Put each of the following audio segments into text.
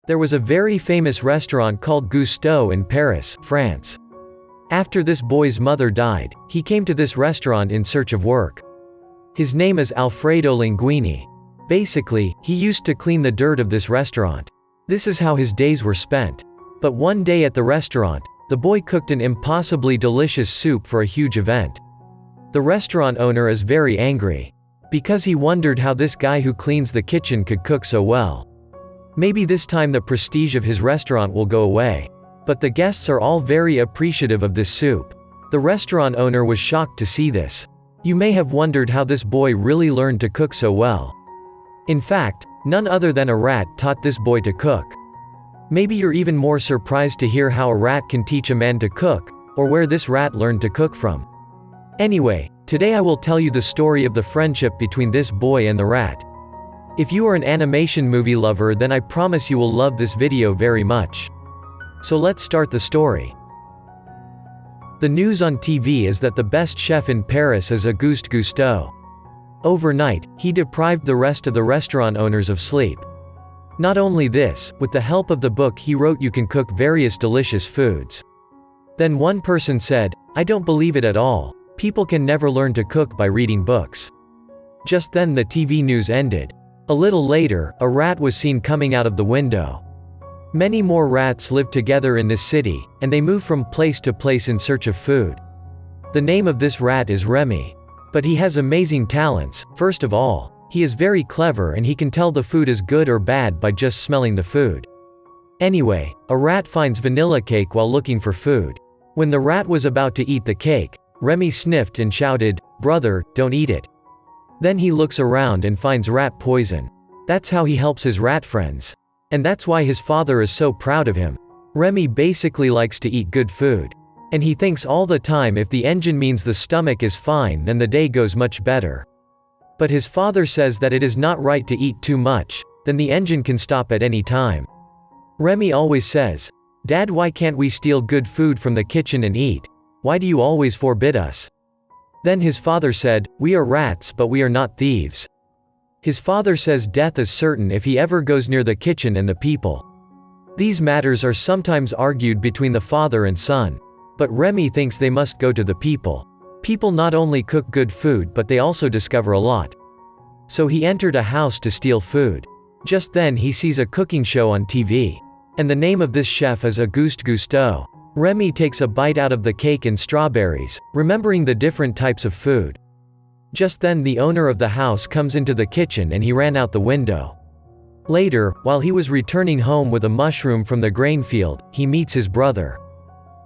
There was a very famous restaurant called Gusteau in Paris, France. After this boy's mother died, he came to this restaurant in search of work. His name is Alfredo Linguini. Basically, he used to clean the dirt of this restaurant. This is how his days were spent. But one day at the restaurant, the boy cooked an impossibly delicious soup for a huge event. The restaurant owner is very angry, because he wondered how this guy who cleans the kitchen could cook so well. Maybe this time the prestige of his restaurant will go away. But the guests are all very appreciative of this soup. The restaurant owner was shocked to see this. You may have wondered how this boy really learned to cook so well. In fact, none other than a rat taught this boy to cook. Maybe you're even more surprised to hear how a rat can teach a man to cook, or where this rat learned to cook from. Anyway, today I will tell you the story of the friendship between this boy and the rat. If you are an animation movie lover, then I promise you will love this video very much. So let's start the story. The news on TV is that the best chef in Paris is Auguste Gusteau. Overnight, he deprived the rest of the restaurant owners of sleep. Not only this, with the help of the book he wrote, you can cook various delicious foods. Then one person said, "I don't believe it at all. People can never learn to cook by reading books." Just then the TV news ended. A little later, a rat was seen coming out of the window. Many more rats live together in this city, and they move from place to place in search of food. The name of this rat is Remy. But he has amazing talents. First of all, he is very clever and he can tell the food is good or bad by just smelling the food. Anyway, a rat finds vanilla cake while looking for food. When the rat was about to eat the cake, Remy sniffed and shouted, "Brother, don't eat it." Then he looks around and finds rat poison. That's how he helps his rat friends. And that's why his father is so proud of him. Remy basically likes to eat good food. And he thinks all the time if the engine means the stomach is fine, then the day goes much better. But his father says that it is not right to eat too much, then the engine can stop at any time. Remy always says, "Dad, why can't we steal good food from the kitchen and eat? Why do you always forbid us?" Then his father said, "We are rats, but we are not thieves." His father says death is certain if he ever goes near the kitchen and the people. These matters are sometimes argued between the father and son. But Remy thinks they must go to the people. People not only cook good food but they also discover a lot. So he entered a house to steal food. Just then he sees a cooking show on TV. And the name of this chef is Auguste Gusteau. Remy takes a bite out of the cake and strawberries, remembering the different types of food. Just then the owner of the house comes into the kitchen and he ran out the window. Later, while he was returning home with a mushroom from the grain field, he meets his brother.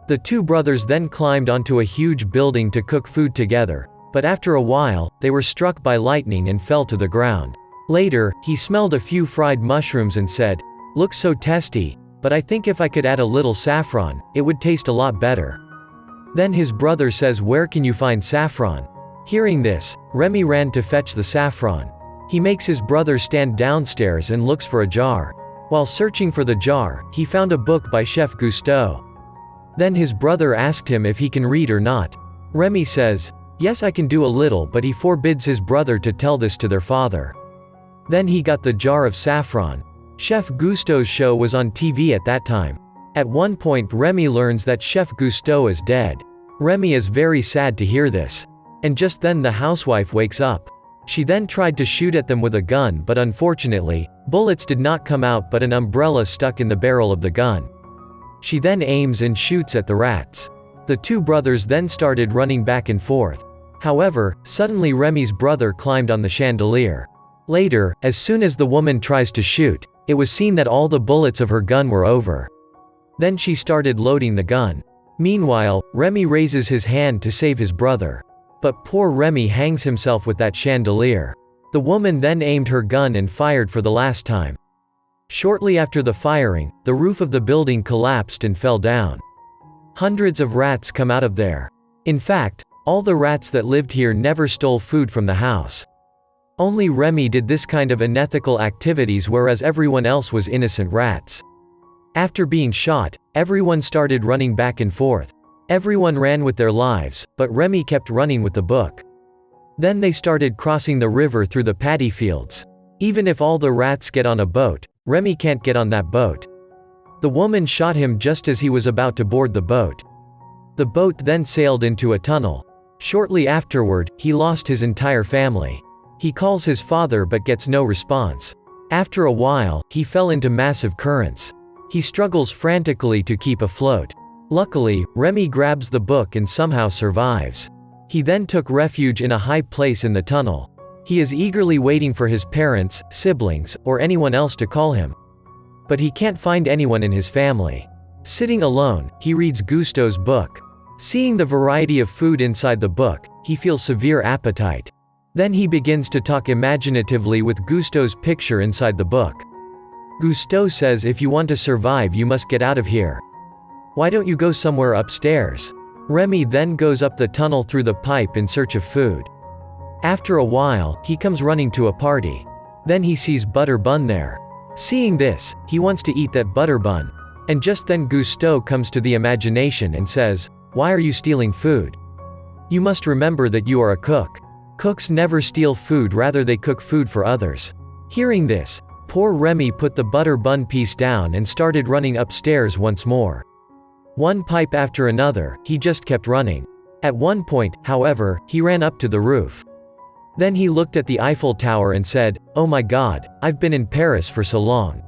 The two brothers then climbed onto a huge building to cook food together, but after a while, they were struck by lightning and fell to the ground. Later, he smelled a few fried mushrooms and said, "Looks so tasty, but I think if I could add a little saffron, it would taste a lot better." Then his brother says, "Where can you find saffron?" Hearing this, Remy ran to fetch the saffron. He makes his brother stand downstairs and looks for a jar. While searching for the jar, he found a book by Chef Gusteau. Then his brother asked him if he can read or not. Remy says, "Yes, I can do a little," but he forbids his brother to tell this to their father. Then he got the jar of saffron. Chef Gusteau's show was on TV at that time. At one point Remy learns that Chef Gusteau is dead. Remy is very sad to hear this. And just then the housewife wakes up. She then tried to shoot at them with a gun, but unfortunately, bullets did not come out but an umbrella stuck in the barrel of the gun. She then aims and shoots at the rats. The two brothers then started running back and forth. However, suddenly Remy's brother climbed on the chandelier. Later, as soon as the woman tries to shoot, it was seen that all the bullets of her gun were over. Then she started loading the gun. Meanwhile, Remy raises his hand to save his brother. But poor Remy hangs himself with that chandelier. The woman then aimed her gun and fired for the last time. Shortly after the firing, the roof of the building collapsed and fell down. Hundreds of rats come out of there. In fact, all the rats that lived here never stole food from the house. Only Remy did this kind of unethical activities, whereas everyone else was innocent rats. After being shot, everyone started running back and forth. Everyone ran with their lives, but Remy kept running with the book. Then they started crossing the river through the paddy fields. Even if all the rats get on a boat, Remy can't get on that boat. The woman shot him just as he was about to board the boat. The boat then sailed into a tunnel. Shortly afterward, he lost his entire family. He calls his father but gets no response. After a while, he fell into massive currents. He struggles frantically to keep afloat. Luckily, Remy grabs the book and somehow survives. He then took refuge in a high place in the tunnel. He is eagerly waiting for his parents, siblings, or anyone else to call him. But he can't find anyone in his family. Sitting alone, he reads Gusteau's book. Seeing the variety of food inside the book, he feels severe appetite. Then he begins to talk imaginatively with Gusteau's picture inside the book. Gusteau says if you want to survive you must get out of here. Why don't you go somewhere upstairs? Remy then goes up the tunnel through the pipe in search of food. After a while, he comes running to a party. Then he sees Butter Bun there. Seeing this, he wants to eat that butter bun. And just then Gusteau comes to the imagination and says, "Why are you stealing food? You must remember that you are a cook. Cooks never steal food, rather they cook food for others." Hearing this, poor Remy put the butter bun piece down and started running upstairs once more. One pipe after another, he just kept running. At one point, however, he ran up to the roof. Then he looked at the Eiffel Tower and said, "Oh my God, I've been in Paris for so long."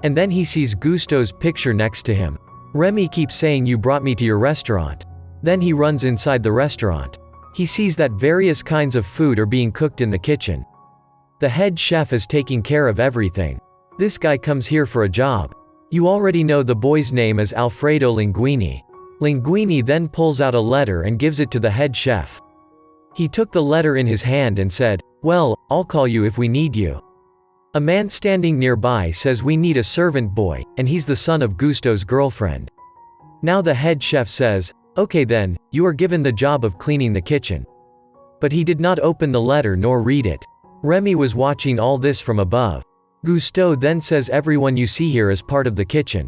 And then he sees Gusteau's picture next to him. Remy keeps saying, "You brought me to your restaurant." Then he runs inside the restaurant. He sees that various kinds of food are being cooked in the kitchen. The head chef is taking care of everything. This guy comes here for a job. You already know the boy's name is Alfredo Linguini. Linguini then pulls out a letter and gives it to the head chef. He took the letter in his hand and said, "Well, I'll call you if we need you." A man standing nearby says we need a servant boy, and he's the son of Gusteau's girlfriend. Now the head chef says, "Okay then, you are given the job of cleaning the kitchen." But he did not open the letter nor read it. Remy was watching all this from above. Gusteau then says everyone you see here is part of the kitchen.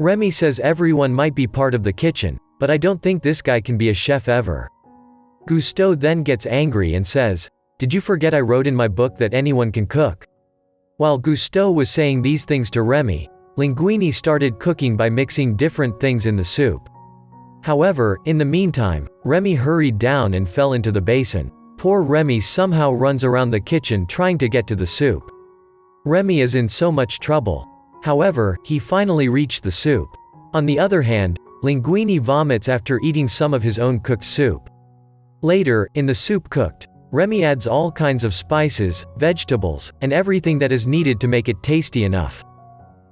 Remy says everyone might be part of the kitchen, but I don't think this guy can be a chef ever. Gusteau then gets angry and says, "Did you forget I wrote in my book that anyone can cook?" While Gusteau was saying these things to Remy, Linguini started cooking by mixing different things in the soup. However, in the meantime, Remy hurried down and fell into the basin. Poor Remy somehow runs around the kitchen trying to get to the soup. Remy is in so much trouble. However, he finally reached the soup. On the other hand, Linguini vomits after eating some of his own cooked soup. Later, in the soup cooked, Remy adds all kinds of spices, vegetables, and everything that is needed to make it tasty enough.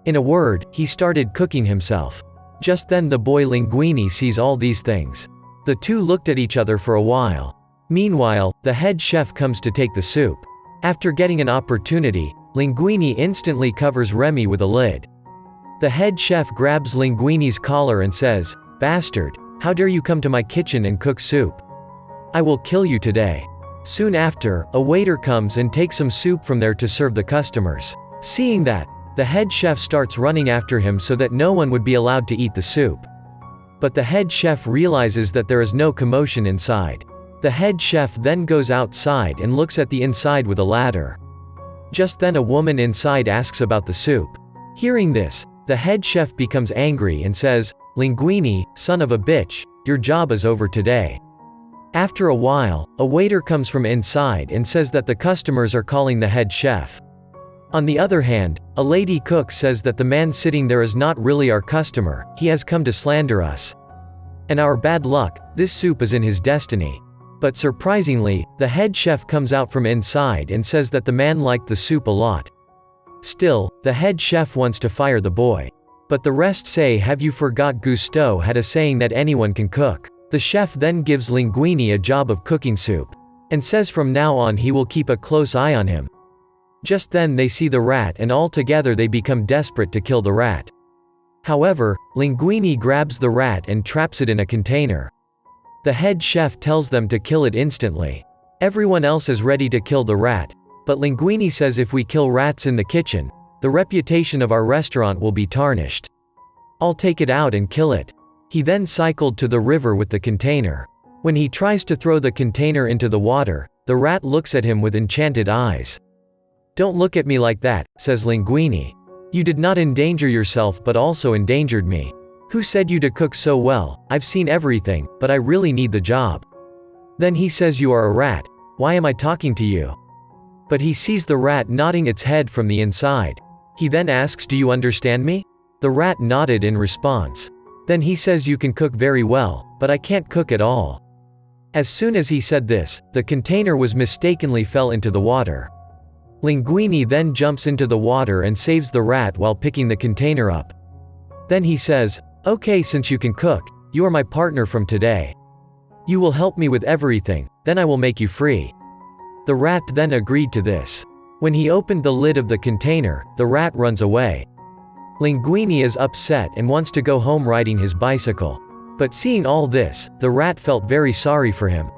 In a word, he started cooking himself. Just then the boy Linguini sees all these things. The two looked at each other for a while. Meanwhile, the head chef comes to take the soup. After getting an opportunity, Linguini instantly covers Remy with a lid. The head chef grabs Linguini's collar and says, "Bastard, how dare you come to my kitchen and cook soup? I will kill you today." Soon after, a waiter comes and takes some soup from there to serve the customers. Seeing that, the head chef starts running after him so that no one would be allowed to eat the soup. But the head chef realizes that there is no commotion inside. The head chef then goes outside and looks at the inside with a ladder. Just then a woman inside asks about the soup. Hearing this, the head chef becomes angry and says, "Linguini, son of a bitch, your job is over today." After a while, a waiter comes from inside and says that the customers are calling the head chef. On the other hand, a lady cook says that the man sitting there is not really our customer, he has come to slander us. And our bad luck, this soup is in his destiny. But surprisingly, the head chef comes out from inside and says that the man liked the soup a lot. Still, the head chef wants to fire the boy. But the rest say, "Have you forgot Gusteau had a saying that anyone can cook?" The chef then gives Linguini a job of cooking soup. And says from now on he will keep a close eye on him. Just then they see the rat and all together they become desperate to kill the rat. However, Linguini grabs the rat and traps it in a container. The head chef tells them to kill it instantly. Everyone else is ready to kill the rat, but Linguini says if we kill rats in the kitchen, the reputation of our restaurant will be tarnished. "I'll take it out and kill it." He then cycled to the river with the container. When he tries to throw the container into the water, the rat looks at him with enchanted eyes. "Don't look at me like that," says Linguini. "You did not endanger yourself but also endangered me. Who said you to cook so well? I've seen everything, but I really need the job." Then he says, "You are a rat. Why am I talking to you?" But he sees the rat nodding its head from the inside. He then asks, "Do you understand me?" The rat nodded in response. Then he says, "You can cook very well, but I can't cook at all." As soon as he said this, the container was mistakenly fell into the water. Linguini then jumps into the water and saves the rat while picking the container up. Then he says, "Okay, since you can cook, you are my partner from today. You will help me with everything, then I will make you free." The rat then agreed to this. When he opened the lid of the container, the rat runs away. Linguini is upset and wants to go home riding his bicycle. But seeing all this, the rat felt very sorry for him.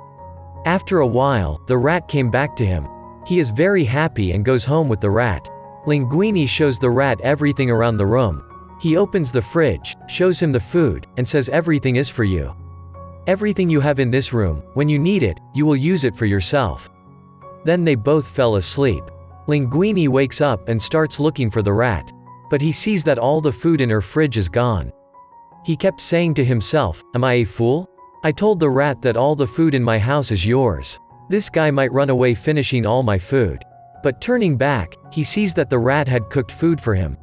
After a while, the rat came back to him. He is very happy and goes home with the rat. Linguini shows the rat everything around the room. He opens the fridge, shows him the food, and says, "Everything is for you. Everything you have in this room, when you need it, you will use it for yourself." Then they both fell asleep. Linguini wakes up and starts looking for the rat. But he sees that all the food in her fridge is gone. He kept saying to himself, "Am I a fool? I told the rat that all the food in my house is yours. This guy might run away finishing all my food." But turning back, he sees that the rat had cooked food for him.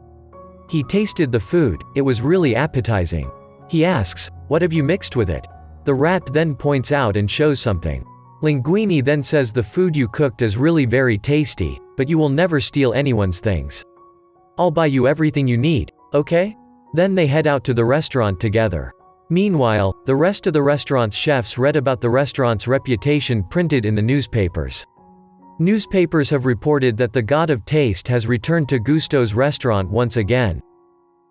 He tasted the food, it was really appetizing. He asks, "What have you mixed with it?" The rat then points out and shows something. Linguini then says, "The food you cooked is really very tasty, but you will never steal anyone's things. I'll buy you everything you need, okay?" Then they head out to the restaurant together. Meanwhile, the rest of the restaurant's chefs read about the restaurant's reputation printed in the newspapers. Newspapers have reported that the god of taste has returned to Gusto's restaurant once again.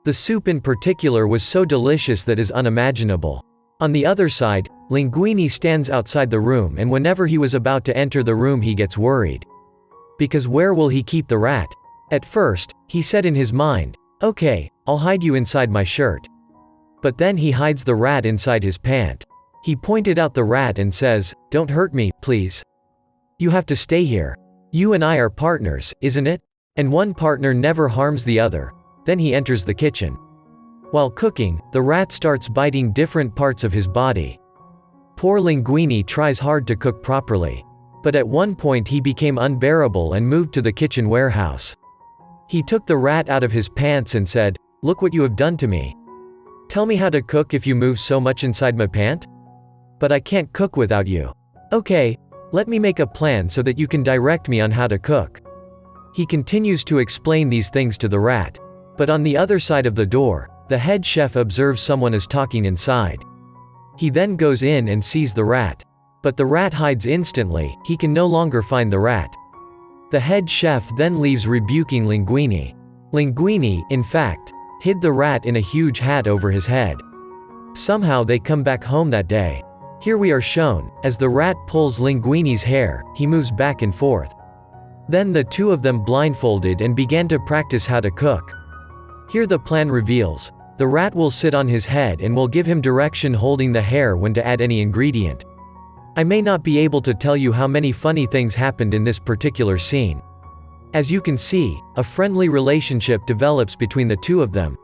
The soup in particular was so delicious that is unimaginable. On the other side, Linguini stands outside the room, and whenever he was about to enter the room he gets worried. Because where will he keep the rat? At first, he said in his mind, "Okay, I'll hide you inside my shirt." But then he hides the rat inside his pant. He pointed out the rat and says, "Don't hurt me, please. You have to stay here. You and I are partners, isn't it? And one partner never harms the other." Then he enters the kitchen. While cooking, the rat starts biting different parts of his body. Poor Linguini tries hard to cook properly. But at one point he became unbearable and moved to the kitchen warehouse. He took the rat out of his pants and said, "Look what you have done to me. Tell me how to cook if you move so much inside my pant? But I can't cook without you. Okay, let me make a plan so that you can direct me on how to cook." He continues to explain these things to the rat. But on the other side of the door, the head chef observes someone is talking inside. He then goes in and sees the rat. But the rat hides instantly, he can no longer find the rat. The head chef then leaves rebuking Linguini. Linguini, in fact, hid the rat in a huge hat over his head. Somehow they come back home that day. Here we are shown, as the rat pulls Linguini's hair, he moves back and forth. Then the two of them blindfolded and began to practice how to cook. Here the plan reveals. The rat will sit on his head and will give him direction holding the hair when to add any ingredient. I may not be able to tell you how many funny things happened in this particular scene. As you can see, a friendly relationship develops between the two of them.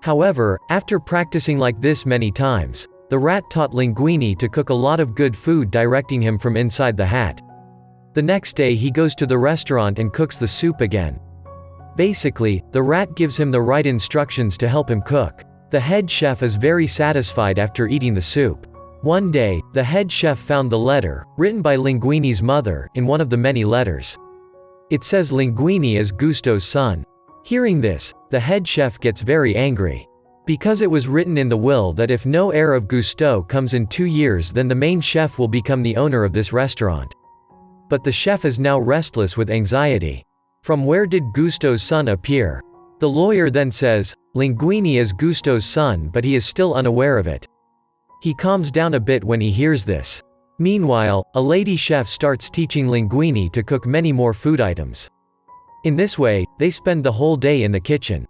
However, after practicing like this many times, the rat taught Linguini to cook a lot of good food, directing him from inside the hat. The next day he goes to the restaurant and cooks the soup again. Basically, the rat gives him the right instructions to help him cook. The head chef is very satisfied after eating the soup. One day, the head chef found the letter, written by Linguini's mother, in one of the many letters. It says Linguini is Gusto's son. Hearing this, the head chef gets very angry. Because it was written in the will that if no heir of Gusto comes in 2 years, then the main chef will become the owner of this restaurant. But the chef is now restless with anxiety. From where did Gusto's son appear? The lawyer then says, Linguini is Gusto's son, but he is still unaware of it. He calms down a bit when he hears this. Meanwhile, a lady chef starts teaching Linguini to cook many more food items. In this way, they spend the whole day in the kitchen.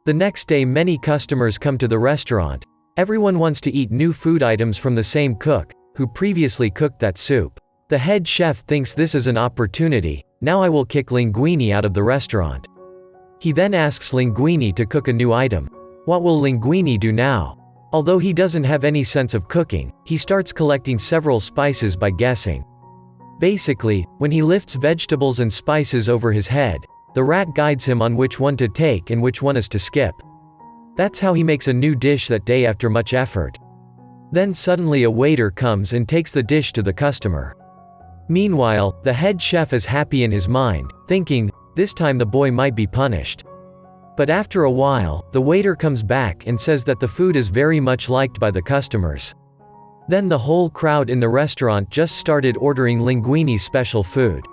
The next day many customers come to the restaurant. Everyone wants to eat new food items from the same cook, who previously cooked that soup. The head chef thinks this is an opportunity. now I will kick Linguini out of the restaurant. He then asks Linguini to cook a new item. What will Linguini do now? Although he doesn't have any sense of cooking, he starts collecting several spices by guessing. Basically, when he lifts vegetables and spices over his head, the rat guides him on which one to take and which one is to skip. That's how he makes a new dish that day after much effort. Then suddenly a waiter comes and takes the dish to the customer. Meanwhile, the head chef is happy in his mind, thinking, this time the boy might be punished. But after a while, the waiter comes back and says that the food is very much liked by the customers. Then the whole crowd in the restaurant just started ordering Linguini's special food.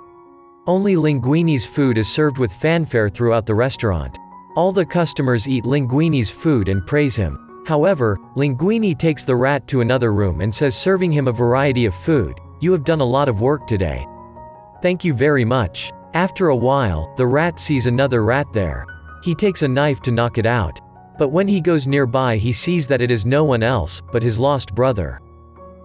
Only Linguini's food is served with fanfare throughout the restaurant. All the customers eat Linguini's food and praise him. However, Linguini takes the rat to another room and says, serving him a variety of food, "You have done a lot of work today. Thank you very much." After a while, the rat sees another rat there. He takes a knife to knock it out. But when he goes nearby, he sees that it is no one else, but his lost brother.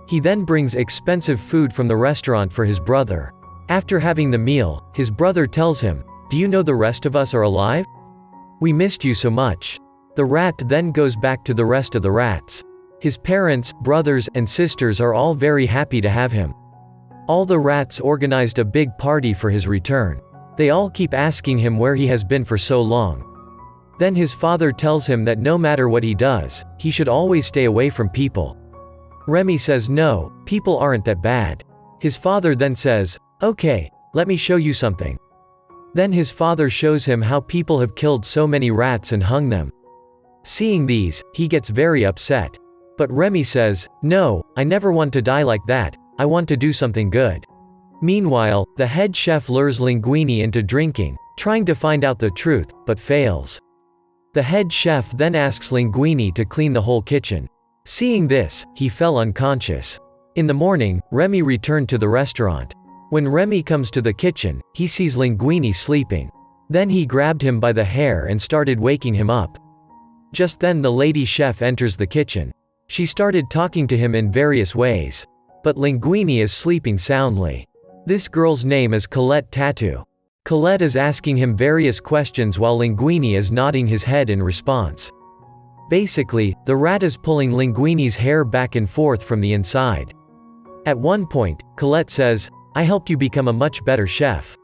He then brings expensive food from the restaurant for his brother. After having the meal, his brother tells him, "Do you know the rest of us are alive? We missed you so much." The rat then goes back to the rest of the rats. His parents, brothers, and sisters are all very happy to have him. All the rats organized a big party for his return. They all keep asking him where he has been for so long. Then his father tells him that no matter what he does, he should always stay away from people. Remy says no, people aren't that bad. His father then says, "Okay, let me show you something." Then his father shows him how people have killed so many rats and hung them. Seeing these, he gets very upset. But Remy says, "No, I never want to die like that, I want to do something good." Meanwhile, the head chef lures Linguini into drinking, trying to find out the truth, but fails. The head chef then asks Linguini to clean the whole kitchen. Seeing this, he fell unconscious. In the morning, Remy returned to the restaurant. When Remy comes to the kitchen, he sees Linguini sleeping. Then he grabbed him by the hair and started waking him up. Just then the lady chef enters the kitchen. She started talking to him in various ways. But Linguini is sleeping soundly. This girl's name is Colette Tattoo. Colette is asking him various questions while Linguini is nodding his head in response. Basically, the rat is pulling Linguini's hair back and forth from the inside. At one point, Colette says, "I helped you become a much better chef.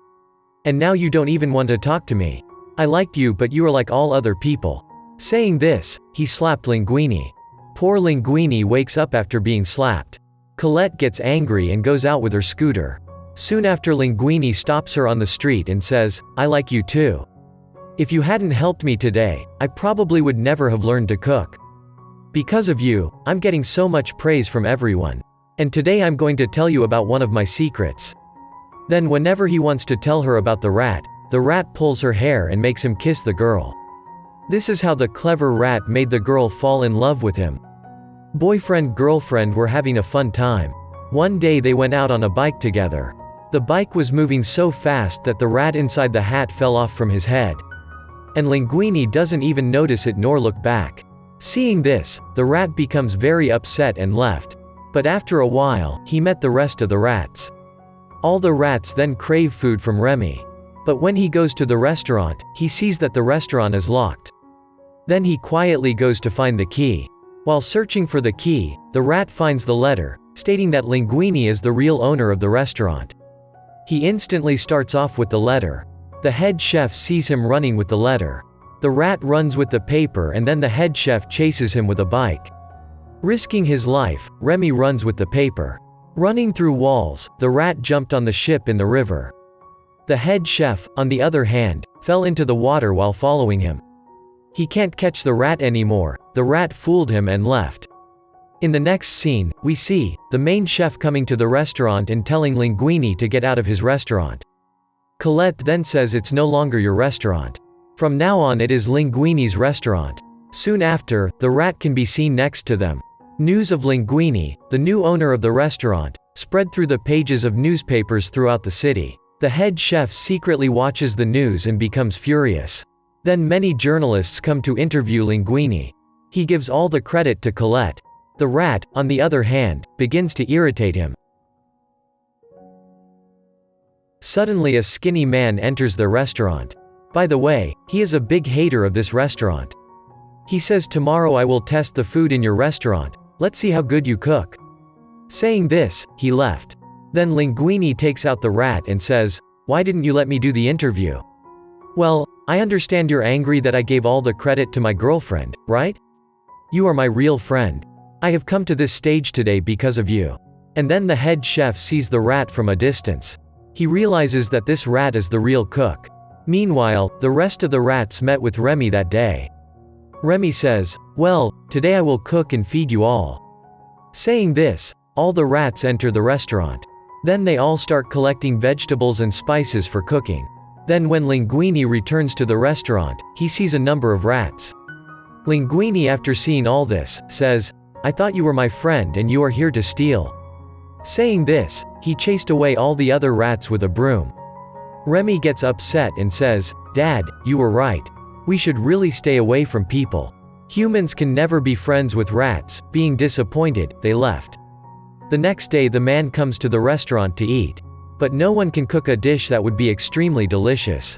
And now you don't even want to talk to me. I liked you, but you are like all other people." Saying this, he slapped Linguini. Poor Linguini wakes up after being slapped. Colette gets angry and goes out with her scooter. Soon after, Linguini stops her on the street and says, "I like you too. If you hadn't helped me today, I probably would never have learned to cook. Because of you, I'm getting so much praise from everyone. And today I'm going to tell you about one of my secrets." Then whenever he wants to tell her about the rat pulls her hair and makes him kiss the girl. This is how the clever rat made the girl fall in love with him. Boyfriend-girlfriend were having a fun time. One day they went out on a bike together. The bike was moving so fast that the rat inside the hat fell off from his head. And Linguini doesn't even notice it nor look back. Seeing this, the rat becomes very upset and left. But after a while, he met the rest of the rats. All the rats then crave food from Remy. But when he goes to the restaurant, he sees that the restaurant is locked. Then he quietly goes to find the key. While searching for the key, the rat finds the letter, stating that Linguini is the real owner of the restaurant. He instantly starts off with the letter. The head chef sees him running with the letter. The rat runs with the paper and then the head chef chases him with a bike. Risking his life, Remy runs with the paper. Running through walls, the rat jumped on the ship in the river. The head chef, on the other hand, fell into the water while following him. He can't catch the rat anymore, the rat fooled him and left. In the next scene, we see the main chef coming to the restaurant and telling Linguini to get out of his restaurant. Colette then says it's no longer your restaurant. From now on it is Linguini's restaurant. Soon after, the rat can be seen next to them. News of Linguini, the new owner of the restaurant, spread through the pages of newspapers throughout the city. The head chef secretly watches the news and becomes furious. Then many journalists come to interview Linguini. He gives all the credit to Colette. The rat, on the other hand, begins to irritate him. Suddenly a skinny man enters their restaurant. By the way, he is a big hater of this restaurant. He says, "Tomorrow I will test the food in your restaurant, let's see how good you cook." Saying this, he left. Then Linguini takes out the rat and says, "Why didn't you let me do the interview?" "Well, I understand you're angry that I gave all the credit to my girlfriend, right? You are my real friend. I have come to this stage today because of you." And then the head chef sees the rat from a distance. He realizes that this rat is the real cook. Meanwhile, the rest of the rats met with Remy that day. Remy says, "Well, today I will cook and feed you all." Saying this, all the rats enter the restaurant. Then they all start collecting vegetables and spices for cooking. Then when Linguini returns to the restaurant, he sees a number of rats. Linguini, after seeing all this, says, "I thought you were my friend and you are here to steal." Saying this, he chased away all the other rats with a broom. Remy gets upset and says, "Dad, you were right. We should really stay away from people. Humans can never be friends with rats." Being disappointed, they left. The next day the man comes to the restaurant to eat. But no one can cook a dish that would be extremely delicious.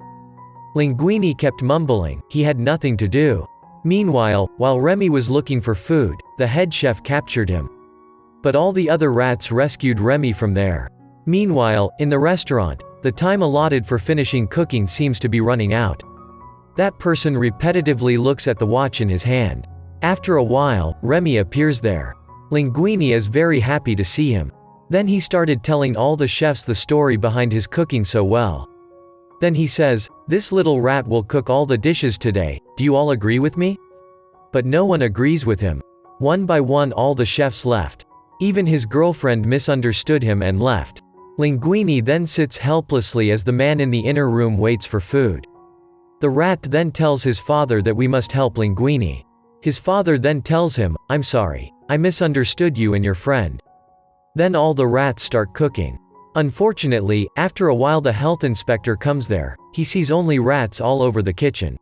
Linguini kept mumbling, he had nothing to do. Meanwhile, while Remy was looking for food, the head chef captured him. But all the other rats rescued Remy from there. Meanwhile, in the restaurant, the time allotted for finishing cooking seems to be running out. That person repetitively looks at the watch in his hand. After a while, Remy appears there. Linguini is very happy to see him. Then he started telling all the chefs the story behind his cooking so well. Then he says, "This little rat will cook all the dishes today, do you all agree with me?" But no one agrees with him. One by one all the chefs left. Even his girlfriend misunderstood him and left. Linguini then sits helplessly as the man in the inner room waits for food. The rat then tells his father that we must help Linguini. His father then tells him, "I'm sorry, I misunderstood you and your friend." Then all the rats start cooking. Unfortunately, after a while the health inspector comes there. He sees only rats all over the kitchen.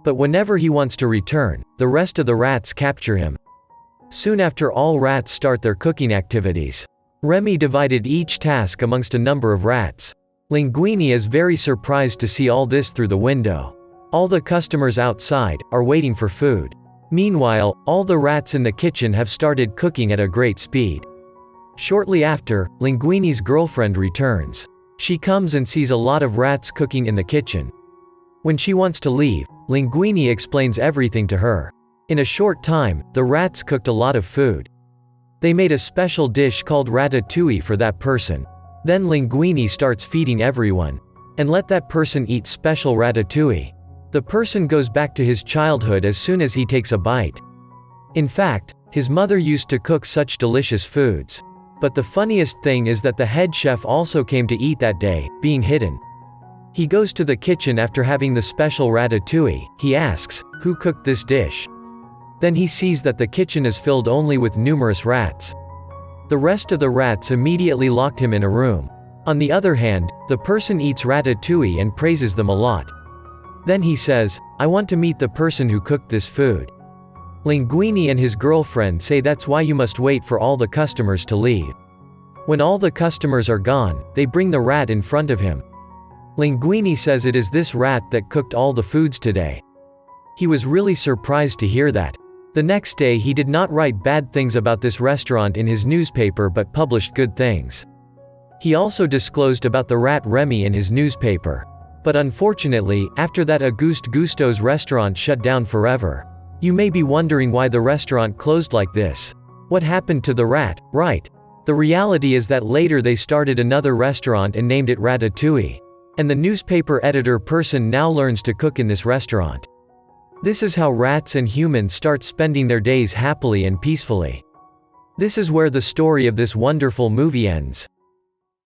But whenever he wants to return, the rest of the rats capture him. Soon after, all rats start their cooking activities. Remy divided each task amongst a number of rats. Linguini is very surprised to see all this through the window. All the customers outside are waiting for food. Meanwhile, all the rats in the kitchen have started cooking at a great speed. Shortly after, Linguini's girlfriend returns. She comes and sees a lot of rats cooking in the kitchen. When she wants to leave, Linguini explains everything to her. In a short time, the rats cooked a lot of food. They made a special dish called ratatouille for that person. Then Linguini starts feeding everyone. And let that person eat special ratatouille. The person goes back to his childhood as soon as he takes a bite. In fact, his mother used to cook such delicious foods. But the funniest thing is that the head chef also came to eat that day, being hidden. He goes to the kitchen after having the special ratatouille. He asks, "Who cooked this dish?" Then he sees that the kitchen is filled only with numerous rats. The rest of the rats immediately locked him in a room. On the other hand, the person eats ratatouille and praises them a lot. Then he says, "I want to meet the person who cooked this food." Linguini and his girlfriend say that's why you must wait for all the customers to leave. When all the customers are gone, they bring the rat in front of him. Linguini says it is this rat that cooked all the foods today. He was really surprised to hear that. The next day he did not write bad things about this restaurant in his newspaper but published good things. He also disclosed about the rat Remy in his newspaper. But unfortunately, after that Auguste Gusteau's restaurant shut down forever. You may be wondering why the restaurant closed like this. What happened to the rat, right? The reality is that later they started another restaurant and named it Ratatouille. And the newspaper editor person now learns to cook in this restaurant. This is how rats and humans start spending their days happily and peacefully. This is where the story of this wonderful movie ends.